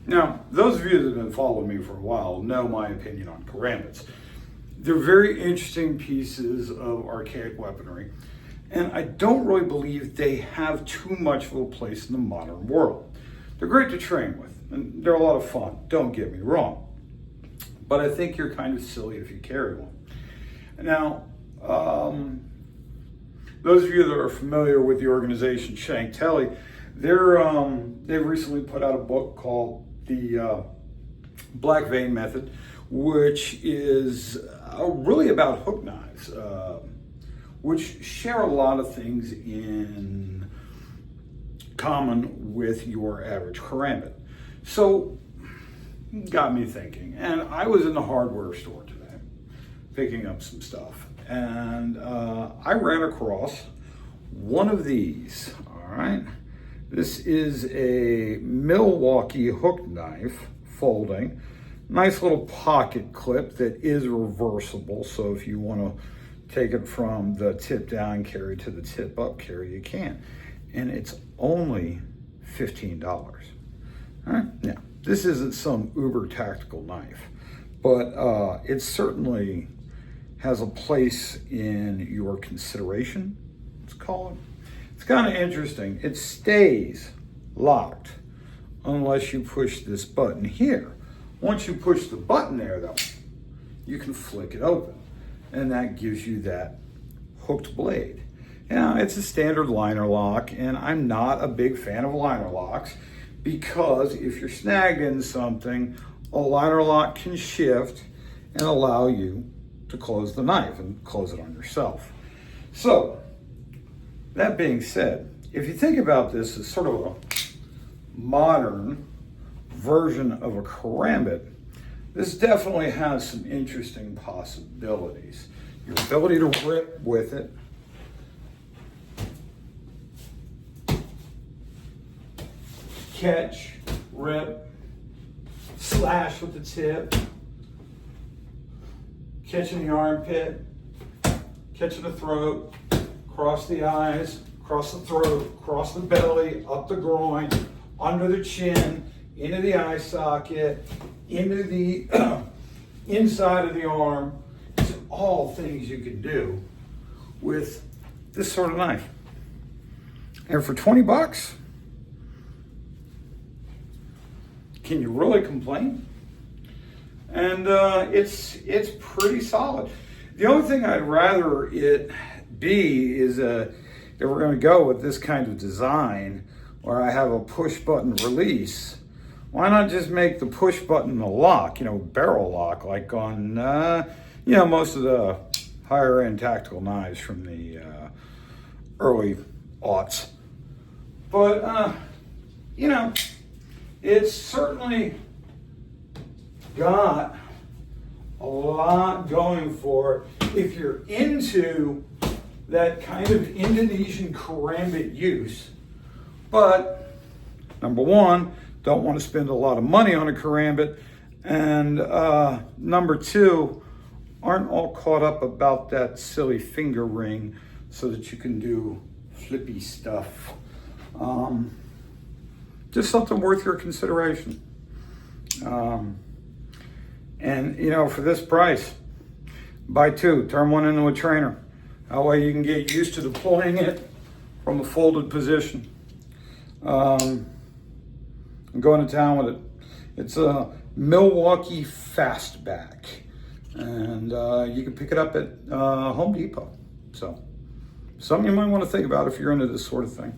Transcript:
Now, those of you that have been following me for a while know my opinion on karambits. They're very interesting pieces of archaic weaponry, and I don't really believe they have too much of a place in the modern world. They're great to train with, and they're a lot of fun, don't get me wrong. But I think you're kind of silly if you carry one. Now, those of you that are familiar with the organization Shanktelly, they've recently put out a book called The Black Vein Method, which is really about hook knives, which share a lot of things in common with your average karambit. So, got me thinking, and I was in the hardware store today picking up some stuff, and I ran across one of these. All right, this is a Milwaukee hook knife, folding, nice little pocket clip that is reversible, so if you want to take it from the tip down carry to the tip up carry, you can, and it's only $15. All right, now this isn't some uber tactical knife, but it certainly has a place in your consideration, let's call it. It's kind of interesting. It stays locked unless you push this button here. Once you push the button there, though, you can flick it open, and that gives you that hooked blade. Now, it's a standard liner lock, and I'm not a big fan of liner locks because if you're snagged in something, a liner lock can shift and allow you to close the knife and close it on yourself. So, that being said, if you think about this as sort of a modern version of a karambit, this definitely has some interesting possibilities. Your ability to rip with it, catch, rip, slash with the tip, catching the armpit, catching the throat, across the eyes, across the throat, across the belly, up the groin, under the chin, into the eye socket, into the inside of the arm. These are all things you can do with this sort of knife. And for 20 bucks, can you really complain? And it's pretty solid. The only thing I'd rather it be is if we're going to go with this kind of design where I have a push button release, why not just make the push button a lock, barrel lock, like on most of the higher end tactical knives from the early aughts. But it's certainly got a lot going for it if you're into that kind of Indonesian karambit use. But number one, don't want to spend a lot of money on a karambit, and number two, aren't all caught up about that silly finger ring so that you can do flippy stuff. Just something worth your consideration. And for this price, buy two, turn one into a trainer. That way you can get used to deploying it from a folded position. I'm going to town with it. It's a Milwaukee Fastback, and you can pick it up at Home Depot. So, something you might want to think about if you're into this sort of thing.